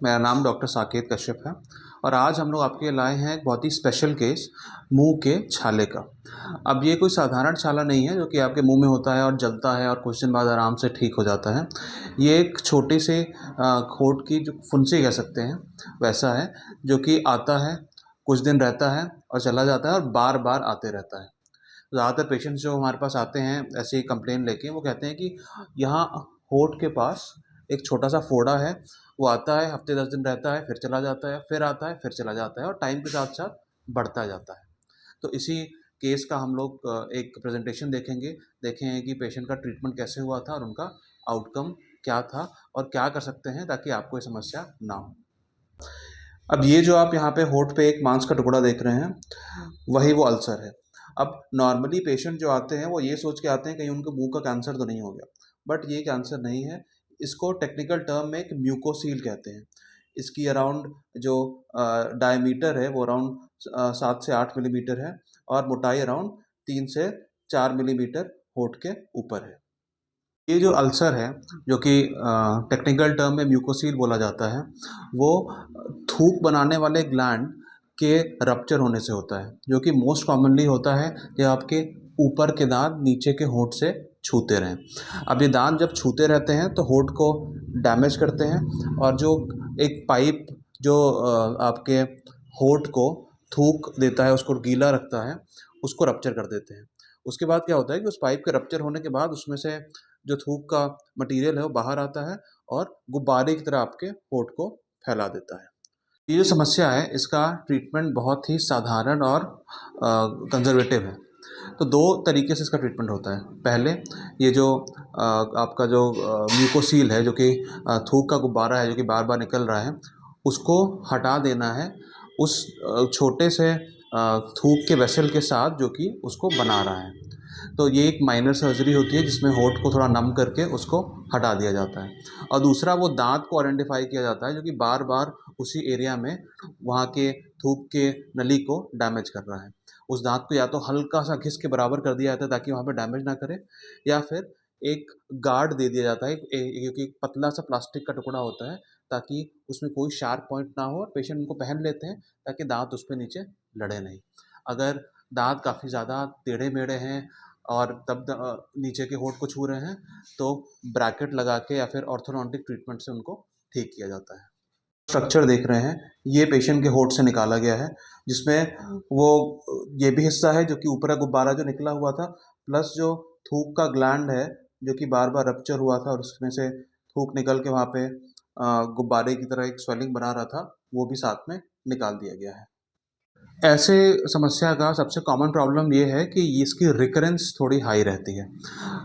मेरा नाम डॉक्टर साकेत कश्यप है और आज हम लोग आपके लिए लाए हैं एक बहुत ही स्पेशल केस मुंह के छाले का। अब ये कोई साधारण छाला नहीं है जो कि आपके मुंह में होता है और जलता है और कुछ दिन बाद आराम से ठीक हो जाता है। ये एक छोटे से होंठ की जो फुंसी कह सकते हैं वैसा है, जो कि आता है, कुछ दिन रहता है और चला जाता है और बार बार आते रहता है। ज़्यादातर पेशेंट्स जो हमारे पास आते हैं ऐसे ही कंप्लेन लेके, वो कहते हैं कि यहाँ होंठ के पास एक छोटा सा फोड़ा है, वो आता है, हफ्ते 10 दिन रहता है, फिर चला जाता है, फिर आता है, फिर चला जाता है और टाइम के साथ साथ बढ़ता जाता है। तो इसी केस का हम लोग एक प्रेजेंटेशन देखेंगे, देखेंगे कि पेशेंट का ट्रीटमेंट कैसे हुआ था और उनका आउटकम क्या था और क्या कर सकते हैं ताकि आपको ये समस्या ना हो। अब ये जो आप यहाँ पे होंठ पे एक मांस का टुकड़ा देख रहे हैं, वही वो अल्सर है। अब नॉर्मली पेशेंट जो आते हैं वो ये सोच के आते हैं कहीं उनके मुंह का कैंसर तो नहीं हो गया, बट ये कैंसर नहीं है। इसको टेक्निकल टर्म में एक म्यूकोसील कहते हैं। इसकी अराउंड जो डायमीटर है वो अराउंड 7 से 8 मिलीमीटर है और मोटाई अराउंड 3 से 4 मिलीमीटर होंठ के ऊपर है। ये जो अल्सर है, जो कि टेक्निकल टर्म में म्यूकोसील बोला जाता है, वो थूक बनाने वाले ग्लैंड के रप्चर होने से होता है, जो कि मोस्ट कॉमनली होता है जब आपके ऊपर के दांत नीचे के होंठ से छूते रहें। अब ये दांत जब छूते रहते हैं तो होंठ को डैमेज करते हैं और जो एक पाइप जो आपके होंठ को थूक देता है, उसको गीला रखता है, उसको रप्चर कर देते हैं। उसके बाद क्या होता है कि उस पाइप के रप्चर होने के बाद उसमें से जो थूक का मटेरियल है वो बाहर आता है और गुब्बारे की तरह आपके होंठ को फैला देता है। ये जो समस्या है इसका ट्रीटमेंट बहुत ही साधारण और कंजर्वेटिव है। तो दो तरीके से इसका ट्रीटमेंट होता है। पहले ये जो आपका जो म्यूकोसील है, जो कि थूक का गुब्बारा है जो कि बार बार निकल रहा है, उसको हटा देना है उस छोटे से थूक के वेसल के साथ जो कि उसको बना रहा है। तो ये एक माइनर सर्जरी होती है जिसमें होंठ को थोड़ा नम करके उसको हटा दिया जाता है। और दूसरा वो दांत को आइडेंटिफाई किया जाता है जो कि बार बार उसी एरिया में वहाँ के थूक के नली को डैमेज कर रहा है। उस दांत को या तो हल्का सा घिस के बराबर कर दिया जाता है ताकि वहाँ पे डैमेज ना करे, या फिर एक गार्ड दे दिया जाता है, क्योंकि एक पतला सा प्लास्टिक का टुकड़ा होता है ताकि उसमें कोई शार्प पॉइंट ना हो और पेशेंट उनको पहन लेते हैं ताकि दांत उस पर नीचे लड़े नहीं। अगर दांत काफ़ी ज़्यादा टेढ़े मेढ़े हैं और तब नीचे के होंठ को छू रहे हैं तो ब्रैकेट लगा के या फिर ऑर्थोडोंटिक ट्रीटमेंट से उनको ठीक किया जाता है। स्ट्रक्चर देख रहे हैं, ये पेशेंट के होंठ से निकाला गया है, जिसमें वो ये भी हिस्सा है जो कि ऊपर का गुब्बारा जो निकला हुआ था, प्लस जो थूक का ग्लैंड है जो कि बार बार रप्चर हुआ था और उसमें से थूक निकल के वहाँ पे गुब्बारे की तरह एक स्वेलिंग बना रहा था, वो भी साथ में निकाल दिया गया है। ऐसे समस्या का सबसे कॉमन प्रॉब्लम ये है कि इसकी रिकरेंस थोड़ी हाई रहती है,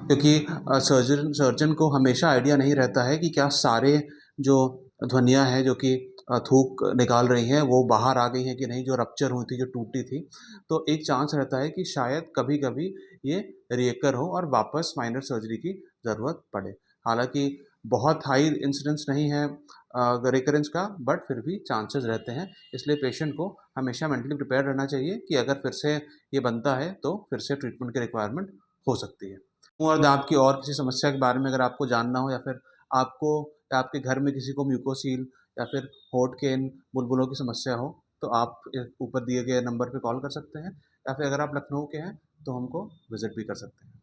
क्योंकि सर्जन को हमेशा आइडिया नहीं रहता है कि क्या सारे जो ध्वनियाँ हैं जो कि थूक निकाल रही हैं वो बाहर आ गई हैं कि नहीं, जो रप्चर हुई थी, जो टूटी थी। तो एक चांस रहता है कि शायद कभी कभी ये रिएकर हो और वापस माइनर सर्जरी की ज़रूरत पड़े। हालांकि बहुत हाई इंसिडेंस नहीं है रिकरेंस का, बट फिर भी चांसेस रहते हैं। इसलिए पेशेंट को हमेशा मेंटली प्रिपेयर रहना चाहिए कि अगर फिर से ये बनता है तो फिर से ट्रीटमेंट की रिक्वायरमेंट हो सकती है। और दाँत की और किसी समस्या के बारे में अगर आपको जानना हो, या फिर आपको या आपके घर में किसी को म्यूकोसील या फिर होंठ के इन बुलबुलों की समस्या हो, तो आप ऊपर दिए गए नंबर पे कॉल कर सकते हैं, या फिर अगर आप लखनऊ के हैं तो हमको विज़िट भी कर सकते हैं।